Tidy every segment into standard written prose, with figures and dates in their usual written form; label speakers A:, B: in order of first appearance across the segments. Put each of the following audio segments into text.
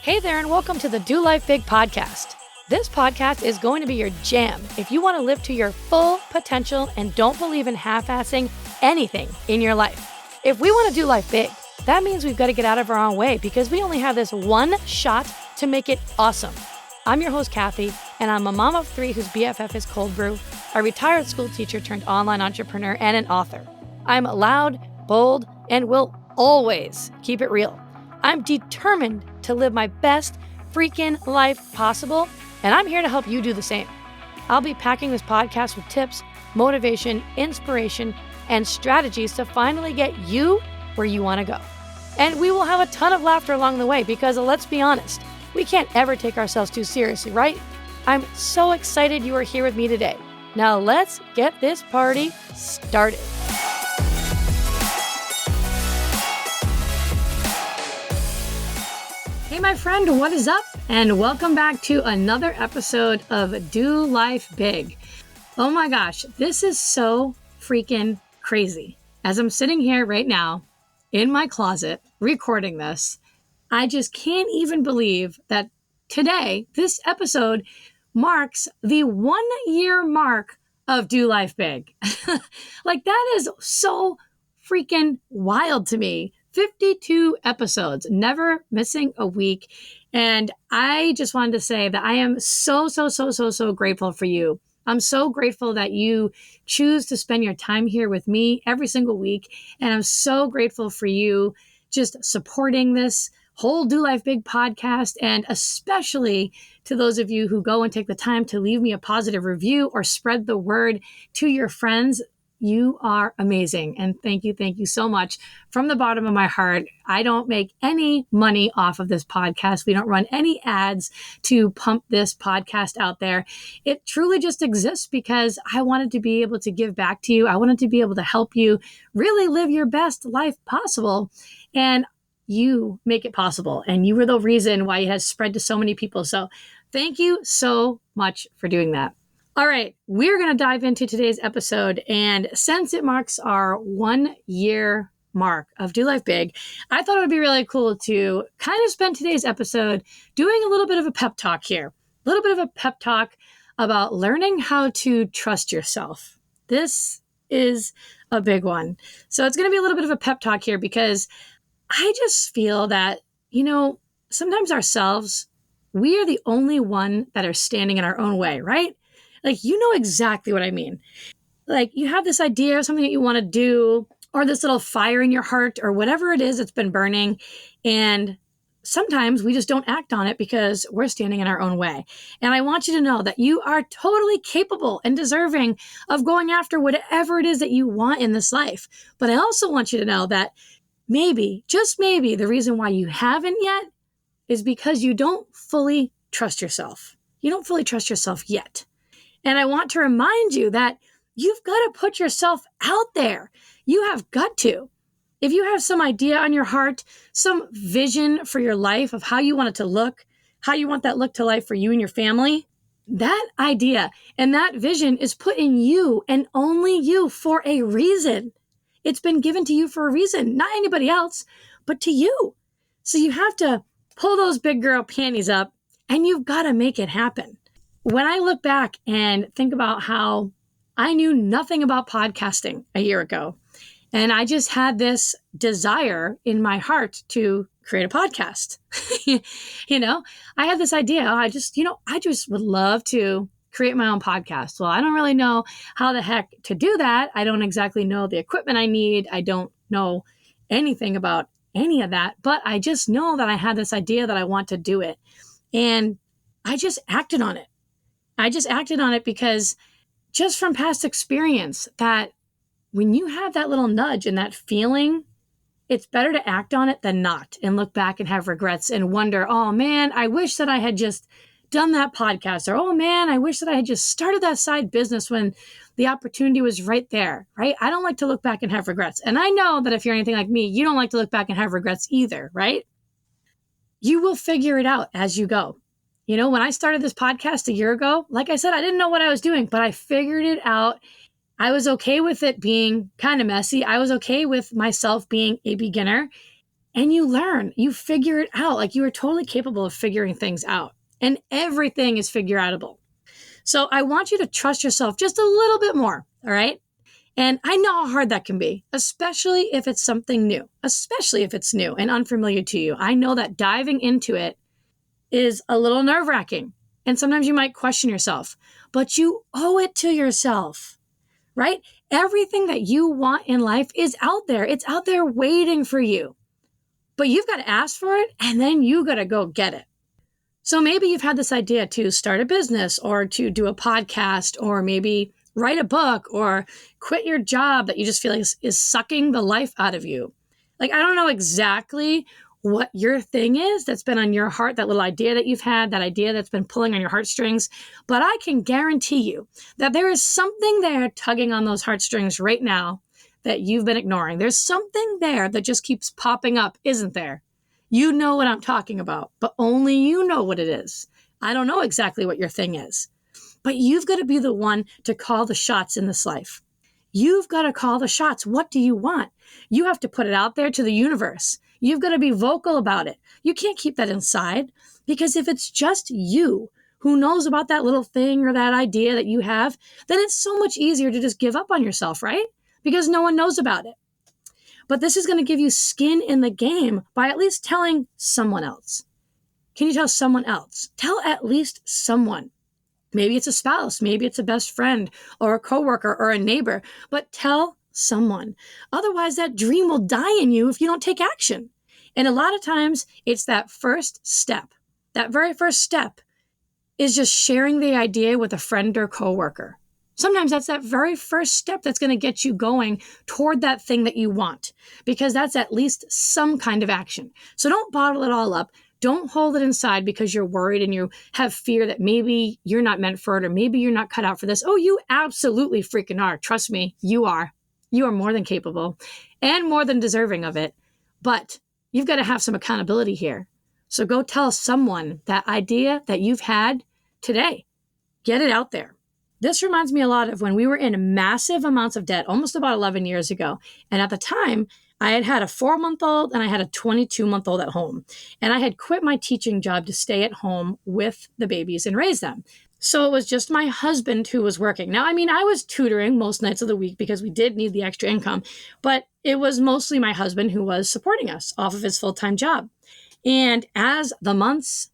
A: Hey there, and welcome to the Do Life Big podcast. This podcast is going to be your jam if you want to live to your full potential and don't believe in half-assing anything in your life. If we want to do life big, that means we've got to get out of our own way because we only have this one shot to make it awesome. I'm your host, Kathy, and I'm a mom of three whose BFF is cold brew, a retired school teacher turned online entrepreneur, and an author. I'm loud, bold, and will always keep it real. I'm determined to live my best freaking life possible, and I'm here to help you do the same. I'll be packing this podcast with tips, motivation, inspiration, and strategies to finally get you where you want to go. And we will have a ton of laughter along the way because, let's be honest, we can't ever take ourselves too seriously, right? I'm so excited you are here with me today. Now let's get this party started. Hey, my friend, what is up? And welcome back to another episode of Do Life Big. Oh my gosh, this is so freaking crazy. As I'm sitting here right now in my closet recording this, I just can't even believe that today, this episode marks the 1 year mark of Do Life Big. Like, that is so freaking wild to me. 52 episodes, never missing a week. And I just wanted to say that I am so grateful for you. I'm so grateful that you choose to spend your time here with me every single week. And I'm so grateful for you just supporting this whole Do Life Big podcast. And especially to those of you who go and take the time to leave me a positive review or spread the word to your friends. You are amazing. And thank you so much from the bottom of my heart. I don't make any money off of this podcast. We don't run any ads to pump this podcast out there. It truly just exists because I wanted to be able to give back to you. I wanted to be able to help you really live your best life possible. And you make it possible. And you were the reason why it has spread to so many people. So thank you so much for doing that. All right, we're going to dive into today's episode. And since it marks our 1 year mark of Do Life Big, I thought it would be really cool to kind of spend today's episode doing a little bit of a pep talk here, a little bit of a pep talk about learning how to trust yourself. This is a big one. So it's going to be a little bit of a pep talk here because I just feel that, sometimes ourselves, we are the only one that are standing in our own way, right? Like, you know exactly what I mean. Like, you have this idea of something that you want to do, or this little fire in your heart, or whatever it is that's been burning. And sometimes we just don't act on it because we're standing in our own way. And I want you to know that you are totally capable and deserving of going after whatever it is that you want in this life. But I also want you to know that maybe, just maybe, the reason why you haven't yet is because you don't fully trust yourself. You don't fully trust yourself yet. And I want to remind you that you've got to put yourself out there. You have got to. If you have some idea on your heart, some vision for your life of how you want it to look, how you want that look to life for you and your family, that idea and that vision is put in you and only you for a reason. It's been given to you for a reason, not anybody else, but to you. So you have to pull those big girl panties up and you've got to make it happen. When I look back and think about how I knew nothing about podcasting a year ago, and I just had this desire in my heart to create a podcast, I had this idea. I just would love to create my own podcast. Well, I don't really know how the heck to do that. I don't exactly know the equipment I need. I don't know anything about any of that, but I just know that I had this idea that I want to do it. And I just acted on it. I just acted on it because just from past experience that when you have that little nudge and that feeling, it's better to act on it than not and look back and have regrets and wonder, oh man, I wish that I had just done that podcast, or oh man, I wish that I had just started that side business when the opportunity was right there, right? I don't like to look back and have regrets. And I know that if you're anything like me, you don't like to look back and have regrets either, right? You will figure it out as you go. When I started this podcast a year ago, like I said, I didn't know what I was doing, but I figured it out. I was okay with it being kind of messy. I was okay with myself being a beginner. and you learn, you figure it out. Like you are totally capable of figuring things out, and everything is figure outable. So I want you to trust yourself just a little bit more. All right. And I know how hard that can be, especially if it's something new, especially if it's new and unfamiliar to you. I know that diving into it is a little nerve-wracking. And sometimes you might question yourself, but you owe it to yourself, right? Everything that you want in life is out there. It's out there waiting for you. But you've got to ask for it, and then you got to go get it. So maybe you've had this idea to start a business or to do a podcast or maybe write a book or quit your job that you just feel like is sucking the life out of you. Like, I don't know exactly what your thing is that's been on your heart, that little idea that you've had, that idea that's been pulling on your heartstrings, but I can guarantee you that there is something there tugging on those heartstrings right now that you've been ignoring. There's something there that just keeps popping up, isn't there? You know what I'm talking about, but only you know what it is. I don't know exactly what your thing is. But you've got to be the one to call the shots in this life. You've got to call the shots. What do you want? You have to put it out there to the universe. You've got to be vocal about it. You can't keep that inside, because if it's just you who knows about that little thing or that idea that you have, then it's so much easier to just give up on yourself, right? Because no one knows about it. But this is going to give you skin in the game by at least telling someone else. Can you tell someone else? Tell at least someone. Maybe it's a spouse, maybe it's a best friend or a coworker or a neighbor, but tell someone. Otherwise, that dream will die in you if you don't take action. And a lot of times it's that first step. That very first step is just sharing the idea with a friend or coworker. Sometimes that's that very first step that's going to get you going toward that thing that you want, because that's at least some kind of action. So don't bottle it all up. Don't hold it inside because you're worried and you have fear that maybe you're not meant for it or maybe you're not cut out for this. Oh, you absolutely freaking are. Trust me, you are. You are more than capable and more than deserving of it. But you've got to have some accountability here. So go tell someone that idea that you've had today. Get it out there. This reminds me a lot of when we were in massive amounts of debt almost about 11 years ago. And at the time, I had a 4-month-old and I had a 22-month-old at home. And I had quit my teaching job to stay at home with the babies and raise them. So it was just my husband who was working. Now, I mean, I was tutoring most nights of the week because we did need the extra income, but it was mostly my husband who was supporting us off of his full-time job. And as the months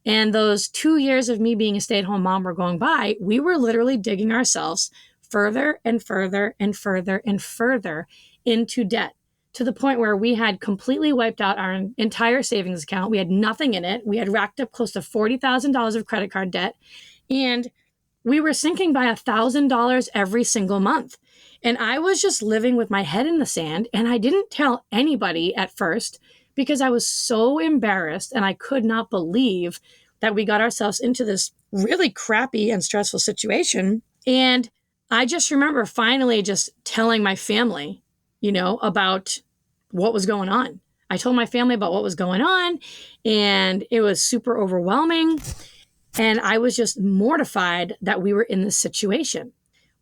A: and those 2 years of me being a stay-at-home mom were going by, we were literally digging ourselves further and further and further and further into debt, to the point where we had completely wiped out our entire savings account. We had nothing in it. We had racked up close to $40,000 of credit card debt, and we were sinking by $1,000 every single month. And I was just living with my head in the sand, and I didn't tell anybody at first because I was so embarrassed and I could not believe that we got ourselves into this really crappy and stressful situation. And I just remember finally just telling my family, about what was going on. I told my family about what was going on, and it was super overwhelming. And I was just mortified that we were in this situation.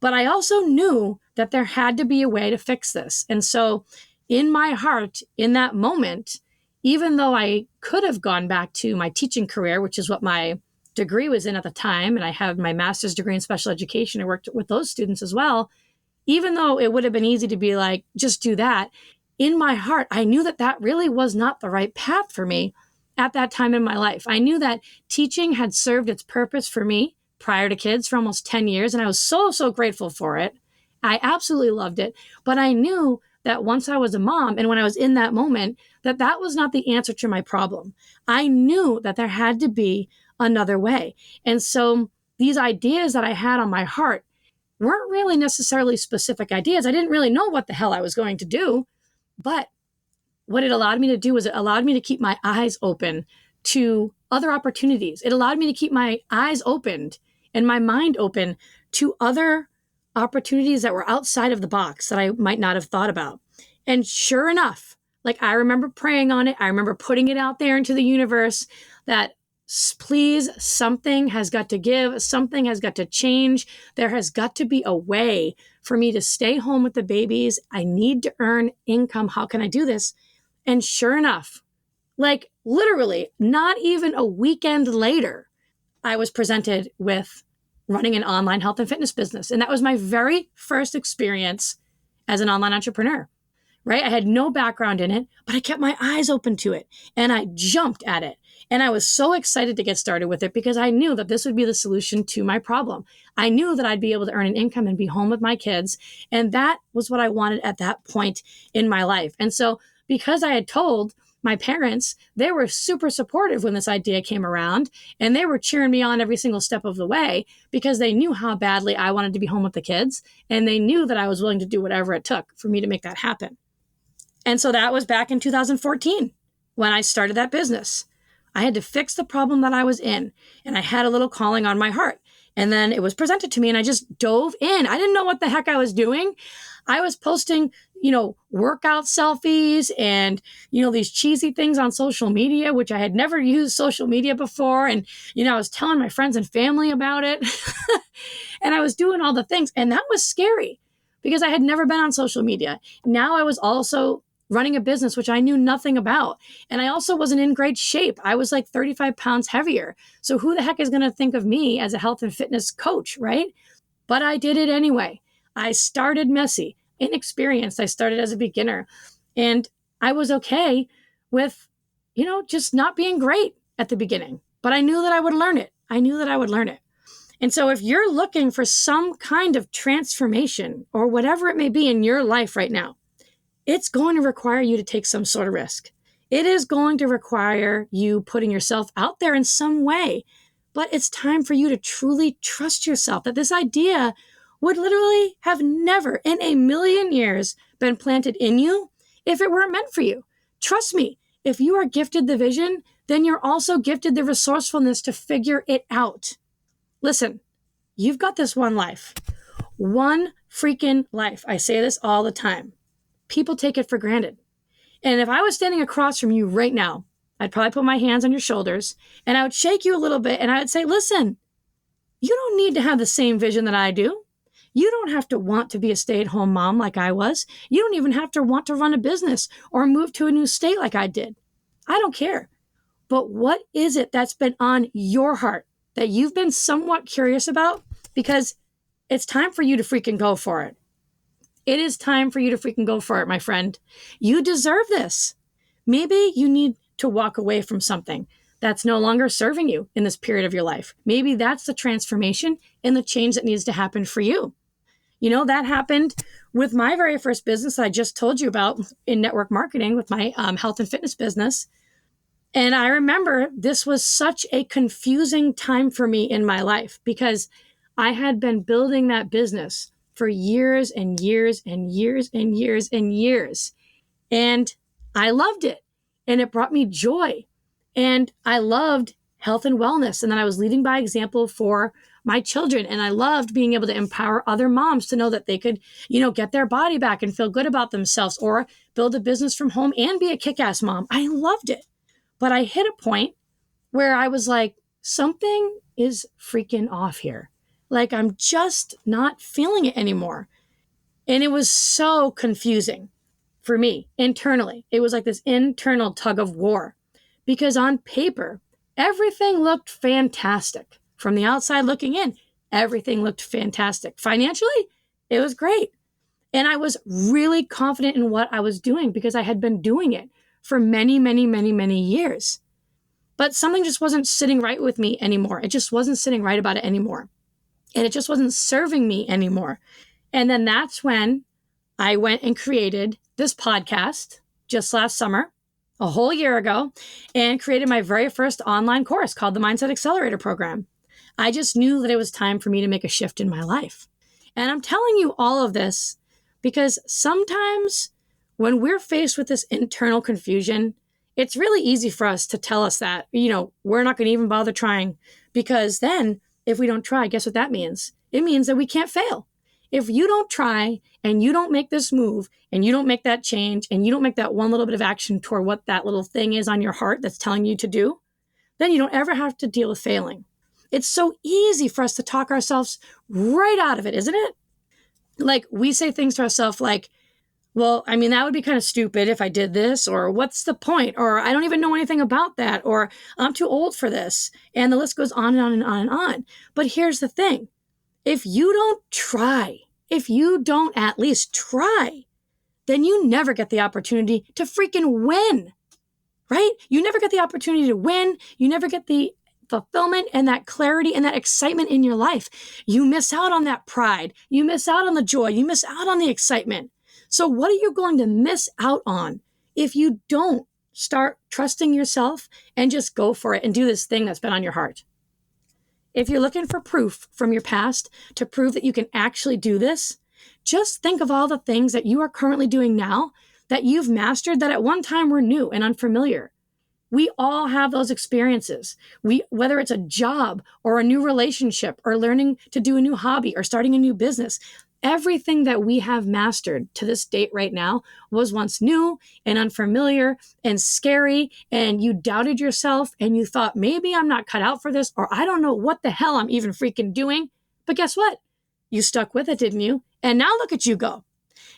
A: But I also knew that there had to be a way to fix this. And so in my heart, in that moment, even though I could have gone back to my teaching career, which is what my degree was in at the time, and I have my master's degree in special education, I worked with those students as well, even though it would have been easy to be like, just do that, in my heart, I knew that that really was not the right path for me at that time in my life. I knew that teaching had served its purpose for me prior to kids for almost 10 years, and I was so, so grateful for it. I absolutely loved it. But I knew that once I was a mom and when I was in that moment, that that was not the answer to my problem. I knew that there had to be another way. And so these ideas that I had on my heart weren't really necessarily specific ideas. I didn't really know what the hell I was going to do. But what it allowed me to do was it allowed me to keep my eyes open to other opportunities. It allowed me to keep my eyes opened and my mind open to other opportunities that were outside of the box that I might not have thought about. And sure enough, like I remember praying on it. I remember putting it out there into the universe that please, something has got to give. Something has got to change. There has got to be a way for me to stay home with the babies. I need to earn income. How can I do this? And sure enough, like literally not even a weekend later, I was presented with running an online health and fitness business. And that was my very first experience as an online entrepreneur, right? I had no background in it, but I kept my eyes open to it and I jumped at it. And I was so excited to get started with it because I knew that this would be the solution to my problem. I knew that I'd be able to earn an income and be home with my kids. And that was what I wanted at that point in my life. And so because I had told my parents, they were super supportive when this idea came around, and they were cheering me on every single step of the way because they knew how badly I wanted to be home with the kids. And they knew that I was willing to do whatever it took for me to make that happen. And so that was back in 2014 when I started that business. I had to fix the problem that I was in, and I had a little calling on my heart. And then it was presented to me and I just dove in. I didn't know what the heck I was doing. I was posting, workout selfies and, these cheesy things on social media, which I had never used social media before. And, I was telling my friends and family about it and I was doing all the things. And that was scary because I had never been on social media. Now I was also running a business, which I knew nothing about. And I also wasn't in great shape. I was like 35 pounds heavier. So who the heck is going to think of me as a health and fitness coach, right? But I did it anyway. I started messy, inexperienced. I started as a beginner. And I was okay with, just not being great at the beginning. But I knew that I would learn it. And so if you're looking for some kind of transformation or whatever it may be in your life right now, it's going to require you to take some sort of risk. It is going to require you putting yourself out there in some way. But it's time for you to truly trust yourself that this idea would literally have never in a million years been planted in you if it weren't meant for you. Trust me, if you are gifted the vision, then you're also gifted the resourcefulness to figure it out. Listen, you've got this one life. One freaking life. I say this all the time. People take it for granted. And if I was standing across from you right now, I'd probably put my hands on your shoulders and I would shake you a little bit and I would say, listen, you don't need to have the same vision that I do. You don't have to want to be a stay-at-home mom like I was. You don't even have to want to run a business or move to a new state like I did. I don't care. But what is it that's been on your heart that you've been somewhat curious about? Because it's time for you to freaking go for it. It is time for you to freaking go for it, my friend. You deserve this. Maybe you need to walk away from something that's no longer serving you in this period of your life. Maybe that's the transformation and the change that needs to happen for you. That happened with my very first business that I just told you about in network marketing with my health and fitness business. And I remember this was such a confusing time for me in my life because I had been building that business for years and years and years and years and years. And I loved it. And it brought me joy. And I loved health and wellness. And then I was leading by example for my children. And I loved being able to empower other moms to know that they could, get their body back and feel good about themselves or build a business from home and be a kick-ass mom. I loved it. But I hit a point where I was like, something is freaking off here. Like I'm just not feeling it anymore. And it was so confusing for me internally. It was like this internal tug of war because on paper, everything looked fantastic. From the outside looking in, everything looked fantastic. Financially, it was great. And I was really confident in what I was doing because I had been doing it for many, many, many, many years. But something just wasn't sitting right with me anymore. It just wasn't sitting right about it anymore. And it just wasn't serving me anymore. And then that's when I went and created this podcast just last summer, a whole year ago, and created my very first online course called the Mindset Accelerator Program. I just knew that it was time for me to make a shift in my life. And I'm telling you all of this because sometimes when we're faced with this internal confusion, it's really easy for us to tell us that, we're not going to even bother trying because then if we don't try, guess what that means? It means that we can't fail. If you don't try and you don't make this move and you don't make that change and you don't make that one little bit of action toward what that little thing is on your heart that's telling you to do, then you don't ever have to deal with failing. It's so easy for us to talk ourselves right out of it, isn't it? Like we say things to ourselves like, well, I mean, that would be kind of stupid if I did this, or what's the point? Or I don't even know anything about that, or I'm too old for this. And the list goes on and on and on and on. But here's the thing. If you don't try, if you don't at least try, then you never get the opportunity to freaking win, right? You never get the opportunity to win. You never get the fulfillment and that clarity and that excitement in your life. You miss out on that pride. You miss out on the joy. You miss out on the excitement. So what are you going to miss out on if you don't start trusting yourself and just go for it and do this thing that's been on your heart? If you're looking for proof from your past to prove that you can actually do this, just think of all the things that you are currently doing now that you've mastered that at one time were new and unfamiliar. We all have those experiences. Whether it's a job or a new relationship or learning to do a new hobby or starting a new business, everything that we have mastered to this date right now was once new and unfamiliar and scary, and you doubted yourself and you thought, maybe I'm not cut out for this, or I don't know what the hell I'm even freaking doing. But guess what? You stuck with it, didn't you? And now look at you go.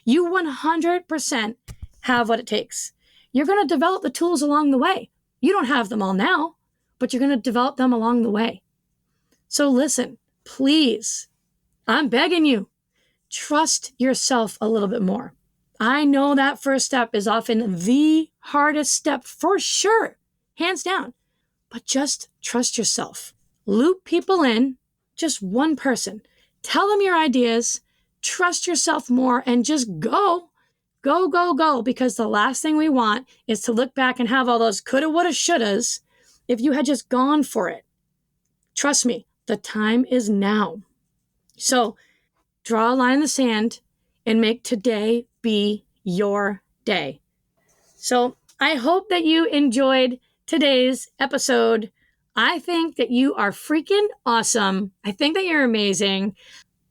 A: You 100% have what it takes. You're going to develop the tools along the way. You don't have them all now, but you're going to develop them along the way. So listen, please, I'm begging you, trust yourself a little bit more. I know that first step is often the hardest step for sure, hands down, but just trust yourself. Loop people in, just one person. Tell them your ideas, trust yourself more, and just go. Go, go, go, because the last thing we want is to look back and have all those coulda, woulda, shouldas if you had just gone for it. Trust me, the time is now. So draw a line in the sand and make today be your day. So I hope that you enjoyed today's episode. I think that you are freaking awesome. I think that you're amazing.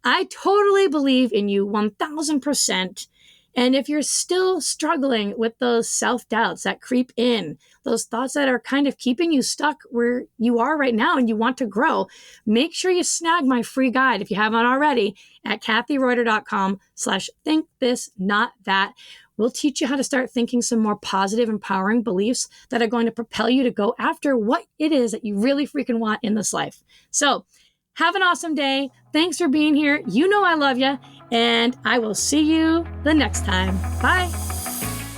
A: I totally believe in you 1000%. And if you're still struggling with those self-doubts that creep in, those thoughts that are kind of keeping you stuck where you are right now and you want to grow, make sure you snag my free guide if you haven't already at kathyreuter.com/thinkthisnotthat. We'll teach you how to start thinking some more positive, empowering beliefs that are going to propel you to go after what it is that you really freaking want in this life. So have an awesome day. Thanks for being here. You know I love you, and I will see you the next time. Bye.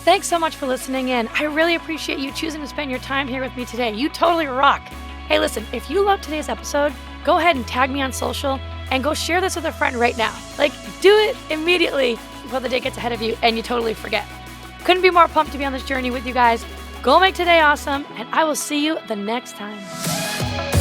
A: Thanks so much for listening in. I really appreciate you choosing to spend your time here with me today. You totally rock. Hey, listen, if you loved today's episode, go ahead and tag me on social and go share this with a friend right now. Like, do it immediately before the day gets ahead of you and you totally forget. Couldn't be more pumped to be on this journey with you guys. Go make today awesome, and I will see you the next time.